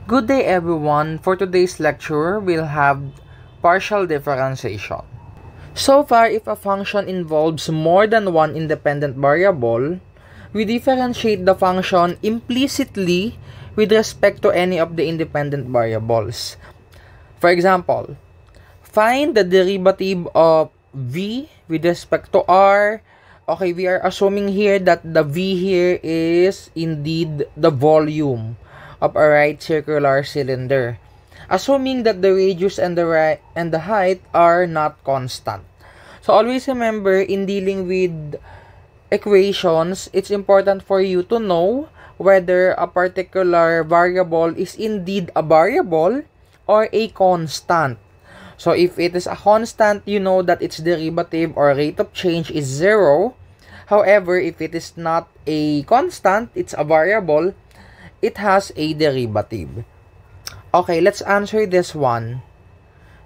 Good day everyone. For today's lecture, we'll have partial differentiation. So far, if a function involves more than one independent variable, we differentiate the function implicitly with respect to any of the independent variables. For example, find the derivative of v with respect to r. Okay, we are assuming here that the v here is indeed the volume of a right circular cylinder, assuming that the radius and the height are not constant. So always remember, in dealing with equations, it's important for you to know whether a particular variable is indeed a variable or a constant. So if it is a constant, you know that its derivative or rate of change is 0. However, if it is not a constant, it's a variable, it has a derivative. Okay, let's answer this one.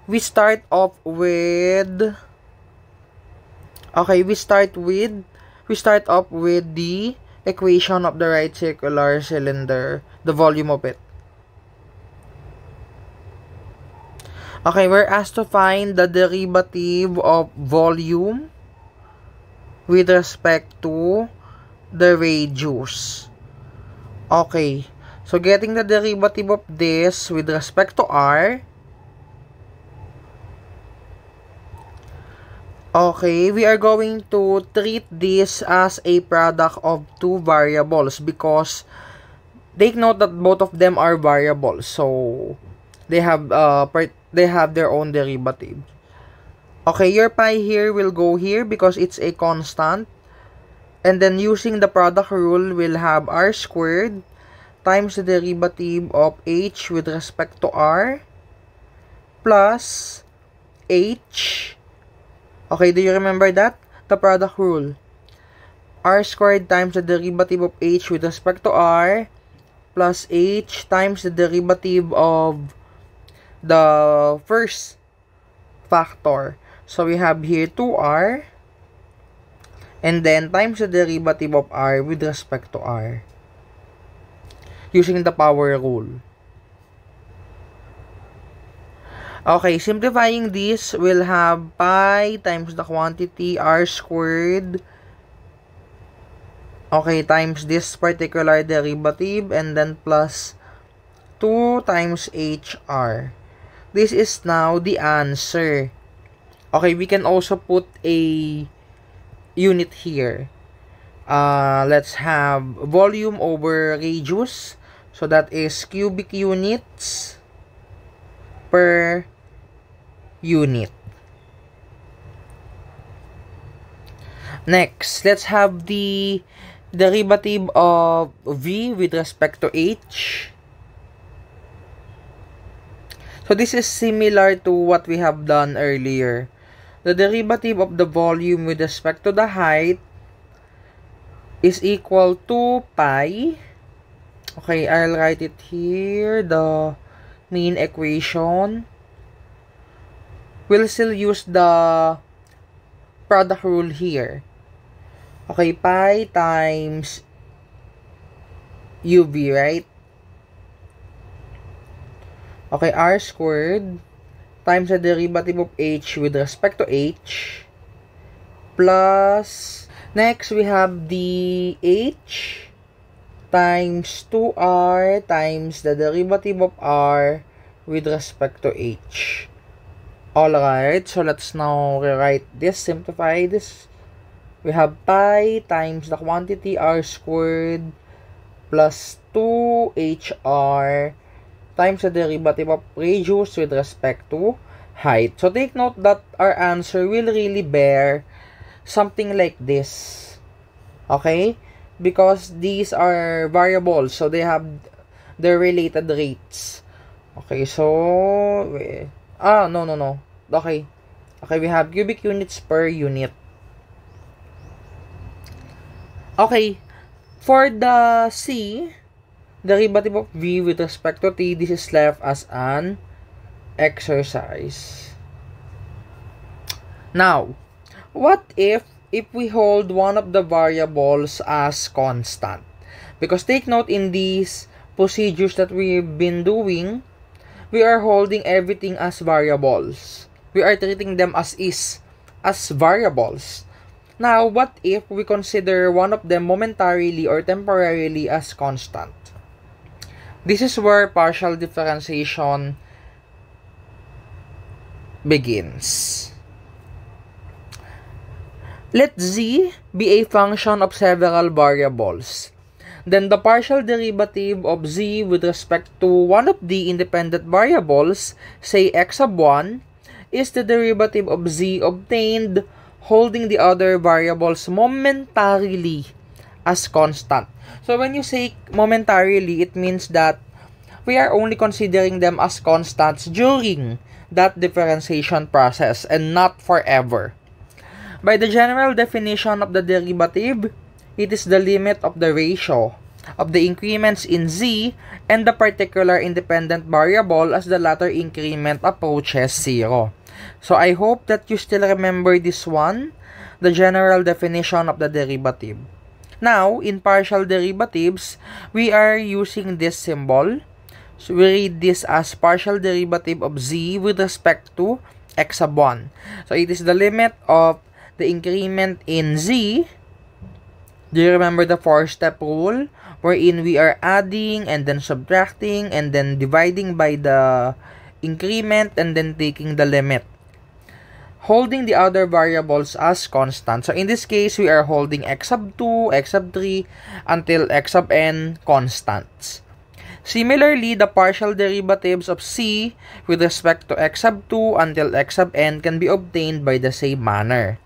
We start off with the equation of the right circular cylinder, the volume of it. Okay, we're asked to find the derivative of volume with respect to the radius. Okay, so getting the derivative of this with respect to r. Okay, we are going to treat this as a product of two variables because take note that both of them are variables, so they have their own derivative. Okay, your pi here will go here because it's a constant. And then using the product rule, we'll have r squared times the derivative of h with respect to r plus h. Okay, do you remember that? The product rule. R squared times the derivative of h with respect to r plus h times the derivative of the first factor. So we have here 2r and then times the derivative of r with respect to r using the power rule. Okay, simplifying this, we'll have pi times the quantity r squared, okay, times this particular derivative, and then plus 2 times hr. This is now the answer. Okay, we can also put a unit here. Let's have volume over radius. So that is cubic units per unit. Next, let's have the derivative of v with respect to h. So this is similar to what we have done earlier. The derivative of the volume with respect to the height is equal to pi. Okay, I'll write it here, the main equation. We'll still use the product rule here. Okay, pi times uv, right? Okay, r squared times the derivative of h with respect to h plus, next we have the h times 2r times the derivative of r with respect to h. Alright, so let's now rewrite this, simplify this. We have pi times the quantity r squared plus 2hr times the derivative of radius with respect to height. So take note that our answer will really bear something like this. Okay? Because these are variables, so they have their related rates. Okay, so no. Okay, we have cubic units per unit. Okay, for the C, derivative of v with respect to t, this is left as an exercise. Now, what if we hold one of the variables as constant? Because take note, in these procedures that we've been doing, we are holding everything as variables. We are treating them as variables. Now, what if we consider one of them momentarily or temporarily as constant? This is where partial differentiation begins. Let z be a function of several variables. Then the partial derivative of z with respect to one of the independent variables, say x sub 1, is the derivative of z obtained holding the other variables momentarily as constant. So when you say momentarily, it means that we are only considering them as constants during that differentiation process and not forever. By the general definition of the derivative, it is the limit of the ratio of the increments in z and the particular independent variable as the latter increment approaches 0. So I hope that you still remember this one, the general definition of the derivative. Now, in partial derivatives, we are using this symbol. So we read this as partial derivative of z with respect to x sub 1. So it is the limit of the increment in z. Do you remember the 4-step rule? Wherein we are adding and then subtracting and then dividing by the increment and then taking the limit, holding the other variables as constant. So in this case, we are holding x sub 2, x sub 3, until x sub n constants. Similarly, the partial derivatives of c with respect to x sub 2 until x sub n can be obtained by the same manner.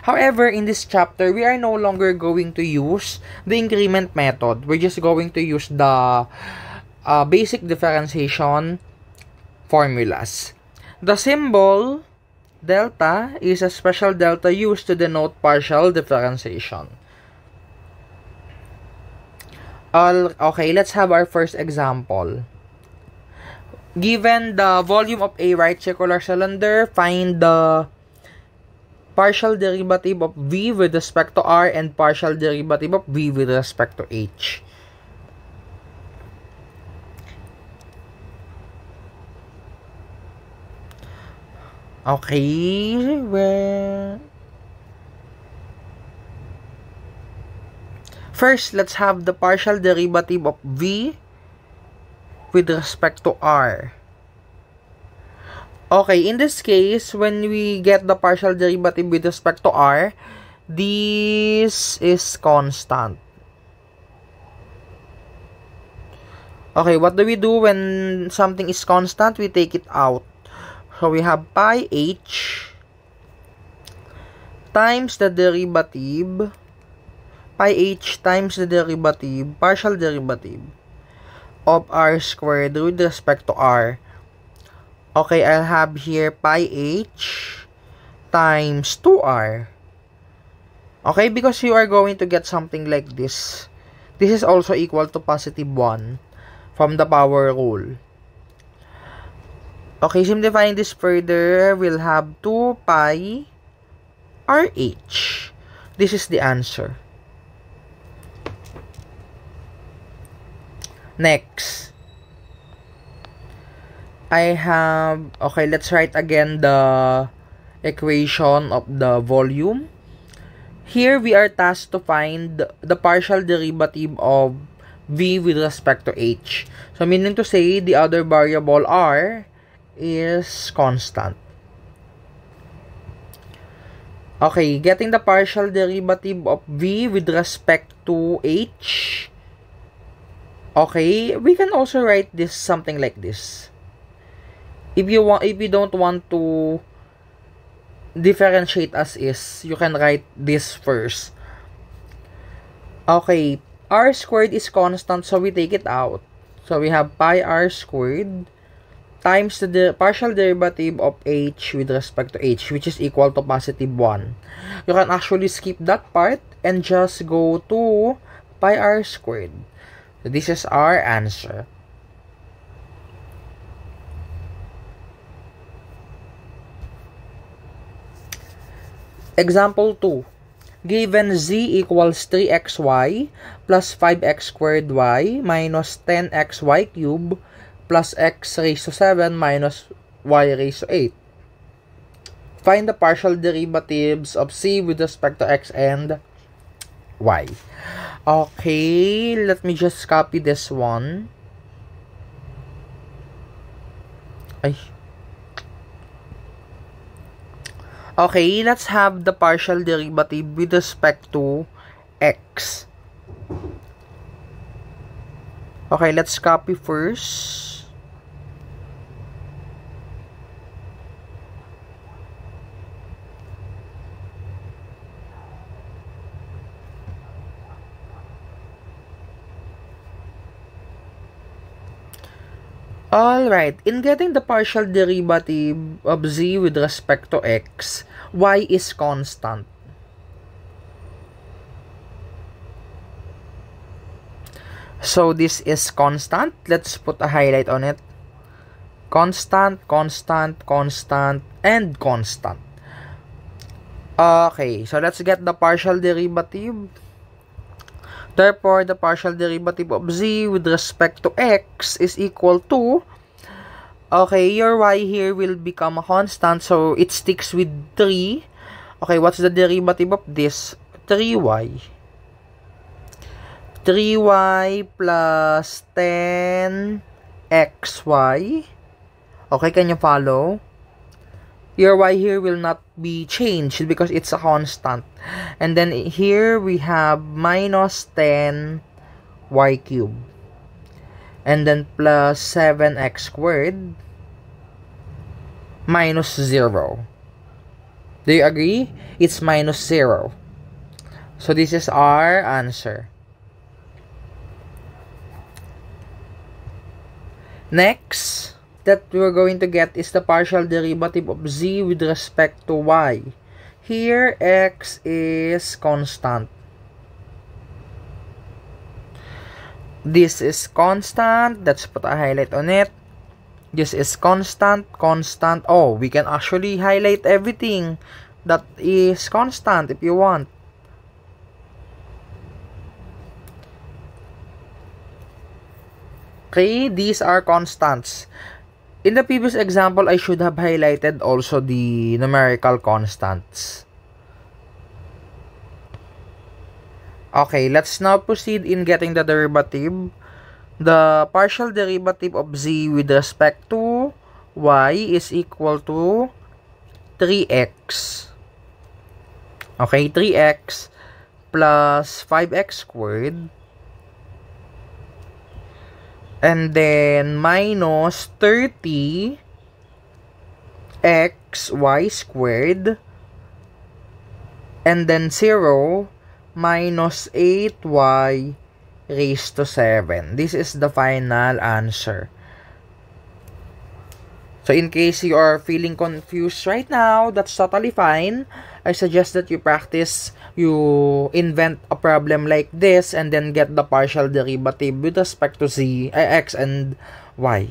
However, in this chapter, we are no longer going to use the increment method. We're just going to use the basic differentiation formulas. The symbol delta is a special delta used to denote partial differentiation. Okay, let's have our first example. Given the volume of a right circular cylinder, find the partial derivative of v with respect to r and partial derivative of v with respect to h. Okay, first, let's have the partial derivative of v with respect to r. Okay, in this case, when we get the partial derivative with respect to r, this is constant. Okay, what do we do when something is constant? We take it out. So we have pi h times the derivative, pi h times the derivative, partial derivative of r squared with respect to r. Okay, I'll have here pi h times 2r. Okay, because you are going to get something like this. This is also equal to positive 1 from the power rule. Okay, simplifying this further, we'll have 2 pi rh. This is the answer. Next, I have, okay, let's write again the equation of the volume. Here, we are tasked to find the partial derivative of v with respect to h. So, meaning to say, the other variable r is constant. Okay, getting the partial derivative of v with respect to h. Okay, we can also write this something like this. If you don't want to differentiate as is, you can write this first. Okay, r squared is constant, so we take it out. So we have pi r squared times the partial derivative of h with respect to h, which is equal to positive 1. You can actually skip that part and just go to pi r squared. So this is our answer. Example 2. given z equals 3xy plus 5x squared y minus 10xy cubed plus x raised to 7 minus y raised to 8. Find the partial derivatives of c with respect to x and y. Okay, let me just copy this one. Okay, let's have the partial derivative with respect to x. Okay, let's copy first. Alright, in getting the partial derivative of z with respect to x, y is constant. So this is constant. Let's put a highlight on it. Constant, constant, constant, and constant. Okay, so let's get the partial derivative. Therefore, the partial derivative of z with respect to x is equal to, okay, your y here will become a constant, so it sticks with 3. Okay, what's the derivative of this? 3y. 3y plus 10xy. Okay, can you follow? Your y here will not be changed because it's a constant. And then here we have minus 10 y cubed. And then plus 7x squared minus 0. Do you agree? It's minus 0. So this is our answer. Next that we're going to get is the partial derivative of z with respect to y. Here, x is constant. This is constant. Let's put a highlight on it. This is constant, constant. Oh, we can actually highlight everything that is constant if you want. Okay, these are constants. In the previous example, I should have highlighted also the numerical constants. Okay, let's now proceed in getting the derivative. The partial derivative of z with respect to y is equal to 3x. Okay, 3x plus 5x squared. And then minus 30 xy squared. And then 0 minus 8y raised to 7. This is the final answer. So in case you are feeling confused right now, that's totally fine. I suggest that you practice, you invent a problem like this and then get the partial derivative with respect to x and y.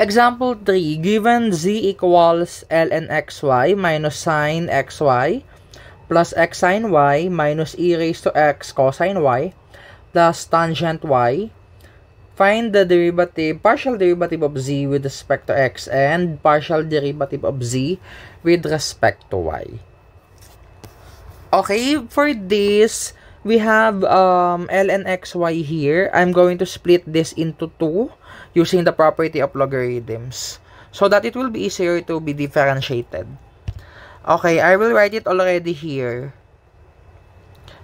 Example 3, given z equals ln xy minus sine xy plus x sine y minus e raised to x cosine y plus tangent y. Find the derivative, partial derivative of z with respect to x and partial derivative of z with respect to y. Okay, for this, we have ln xy here. I'm going to split this into 2 using the property of logarithms so that it will be easier to be differentiated. Okay, I will write it already here.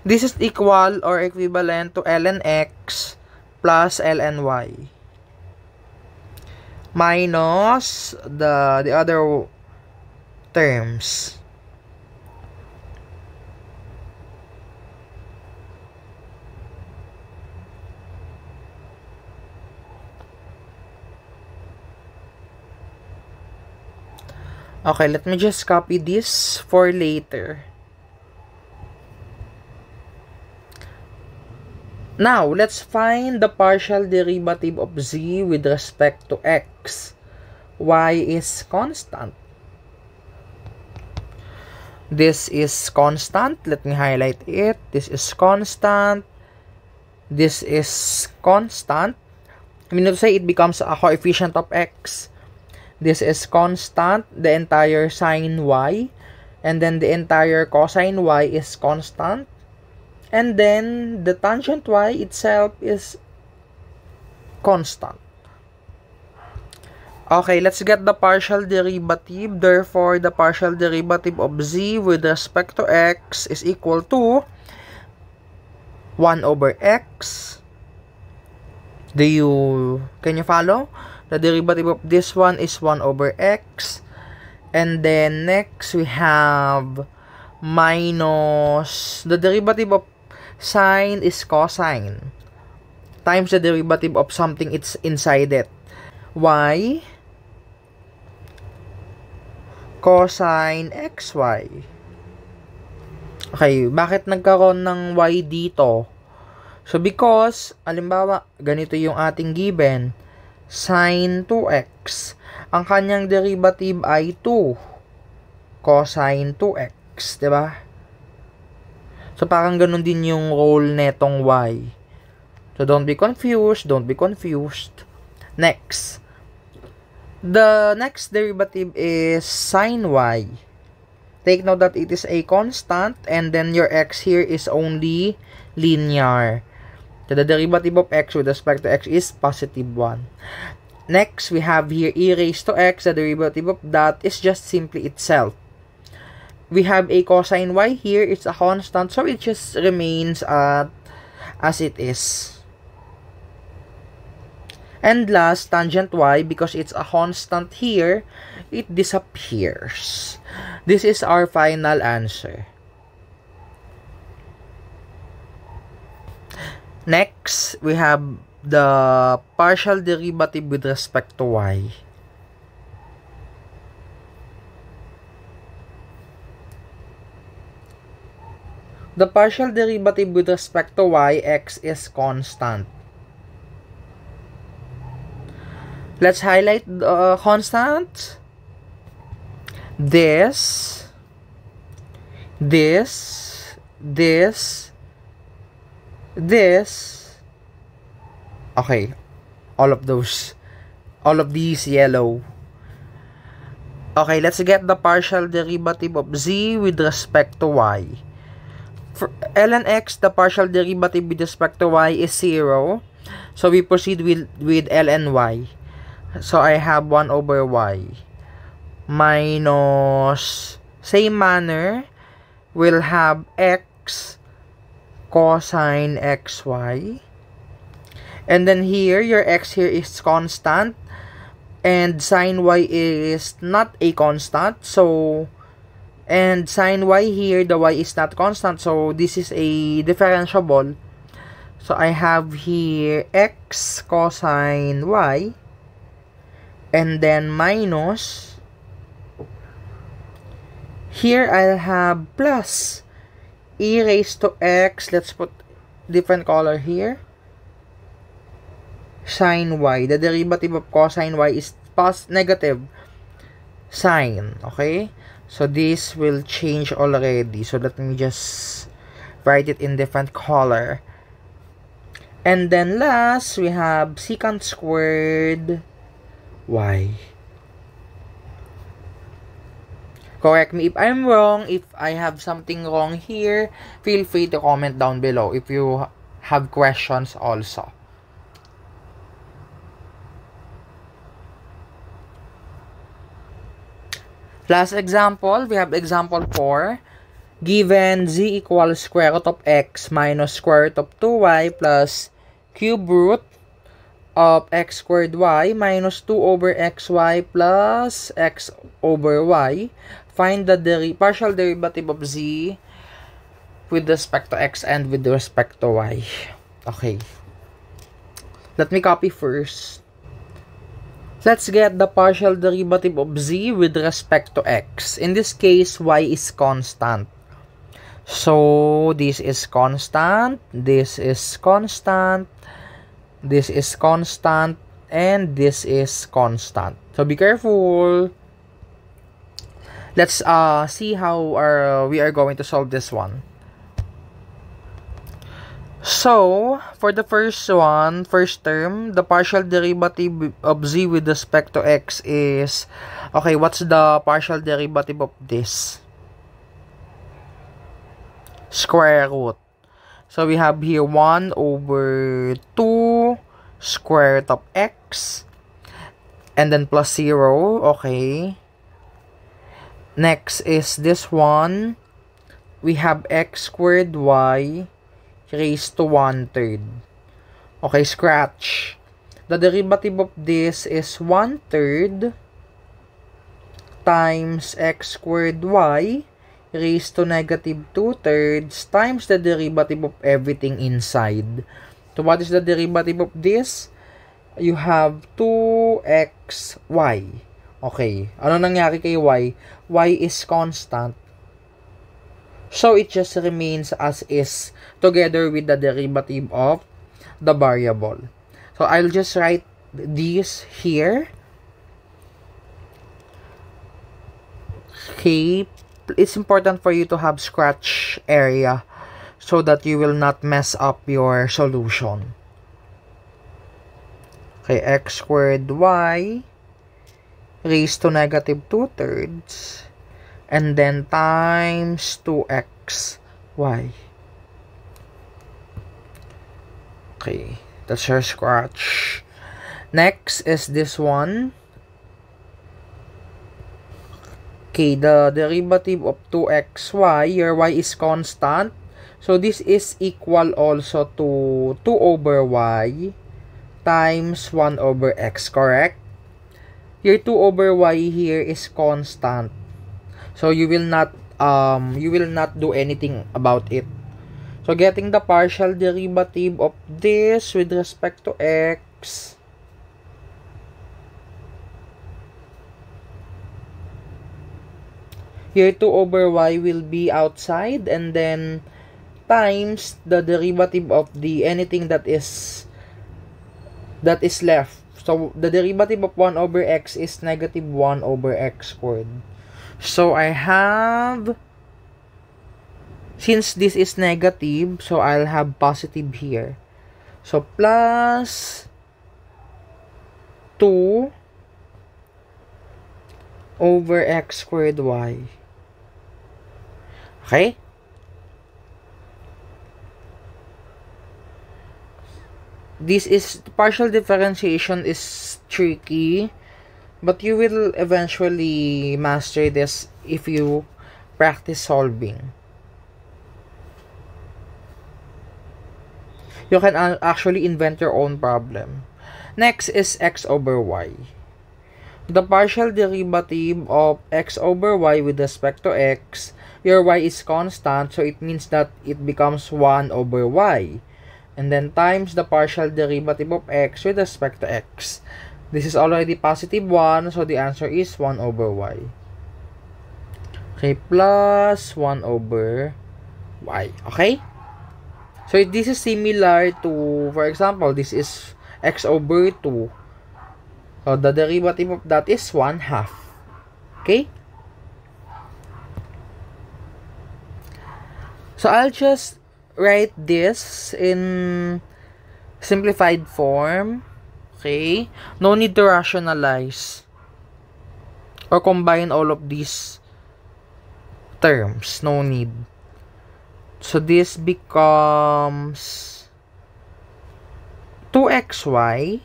This is equal or equivalent to ln x plus ln y minus the other terms. Okay, let me just copy this for later. Now, let's find the partial derivative of z with respect to x. Y is constant. This is constant. Let me highlight it. This is constant. This is constant. I mean to say it becomes a coefficient of x. This is constant. The entire sine y. And then the entire cosine y is constant. And then the tangent y itself is constant. Okay, let's get the partial derivative. Therefore, the partial derivative of z with respect to x is equal to 1 over x. Can you follow? The derivative of this one is 1 over x. And then next we have minus the derivative of sine is cosine times the derivative of something it's inside it. Y cosine xy. Okay, bakit nagkaroon ng y dito? So, because, alimbawa, ganito yung ating given, sine 2x. Ang kanyang derivative ay 2 cosine 2x, diba? So, parang ganun din yung role netong y. So, don't be confused. Next. The next derivative is sine y. Take note that it is a constant and then your x here is only linear. So, the derivative of x with respect to x is positive 1. Next, we have here e raised to x. The derivative of that is just simply itself. We have a cosine y here. It's a constant, so it just remains as it is. And last, tangent y, because it's a constant here, it disappears. This is our final answer. Next, we have the partial derivative with respect to y. The partial derivative with respect to y, x is constant. Let's highlight the constant. This. Okay, all of these yellow. Okay, let's get the partial derivative of z with respect to y. For ln x, the partial derivative with respect to y is 0. So we proceed with ln y. So I have 1 over y minus, same manner, we'll have x cosine xy. And then here, your x here is constant. And sine y is not a constant. So, and sine y here, the y is not constant. So, this is a differentiable. So, I have here x cosine y. And then minus. Here, I'll have plus e raised to x. Let's put different color here. Sine y. The derivative of cosine y is negative sine. Okay? So, this will change already. So, let me just write it in different color. And then last, we have secant squared y. Correct me if I'm wrong. If I have something wrong here, feel free to comment down below if you have questions also. Last example, we have example 4. Given z equals square root of x minus square root of 2y plus cube root of x squared y minus 2 over xy plus x over y. Find the partial derivative of z with respect to x and with respect to y. Okay. Let me copy first. Let's get the partial derivative of z with respect to x. In this case, y is constant. So, this is constant, this is constant, this is constant, and this is constant. So, be careful. Let's see how we are going to solve this one. So, for the first term, the partial derivative of z with respect to x is, okay, what's the partial derivative of this? Square root. So, we have here 1 over 2 square root of x, and then plus 0, okay. Next is this one. We have x squared y raised to 1/3. Okay, scratch. The derivative of this is 1/3 times x squared y raised to negative 2/3 times the derivative of everything inside. So, what is the derivative of this? You have 2xy. Okay. Ano nangyari kay y? Y is constant. So, it just remains as is together with the derivative of the variable. So, I'll just write this here. Okay. It's important for you to have scratch area so that you will not mess up your solution. Okay, x squared y raised to negative 2/3 and then times 2xy. Okay, that's your scratch. Next is this one. Okay, the derivative of 2xy, your y is constant. So, this is equal also to 2 over y times 1 over x, correct? Your 2 over y here is constant. So, you will not do anything about it. So, getting the partial derivative of this with respect to x. Here 2 over y will be outside and then times the derivative of the anything that is left. So, the derivative of 1 over x is negative 1 over x squared. So, I have, since this is negative, so I'll have positive here. So, plus 2 over x squared y. Okay? This is, partial differentiation is tricky, but you will eventually master this if you practice solving. You can actually invent your own problem. Next is x over y. The partial derivative of x over y with respect to x, your y is constant, so it means that it becomes 1 over y. And then times the partial derivative of x with respect to x. This is already positive 1, so the answer is 1 over y. Okay, plus 1 over y. Okay? So, this is similar to, for example, this is x over 2. So, the derivative of that is 1/2. Okay? So, I'll just write this in simplified form. Okay? No need to rationalize or combine all of these terms. No need. So, this becomes 2xy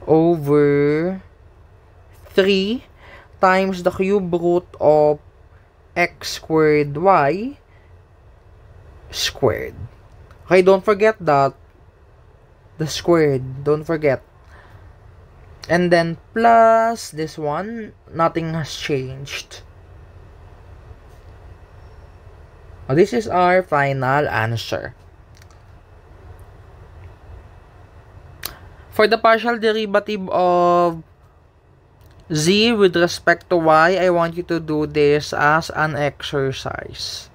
over 3 times the cube root of x squared y squared. Okay, don't forget that. The squared, don't forget. And then plus this one, nothing has changed. This is our final answer. For the partial derivative of z with respect to y, I want you to do this as an exercise.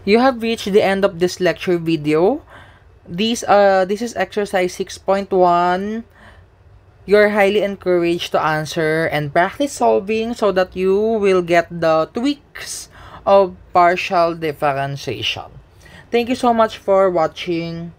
You have reached the end of this lecture video. This is exercise 6.1. You're highly encouraged to answer and practice solving so that you will get the tweaks of partial differentiation. Thank you so much for watching.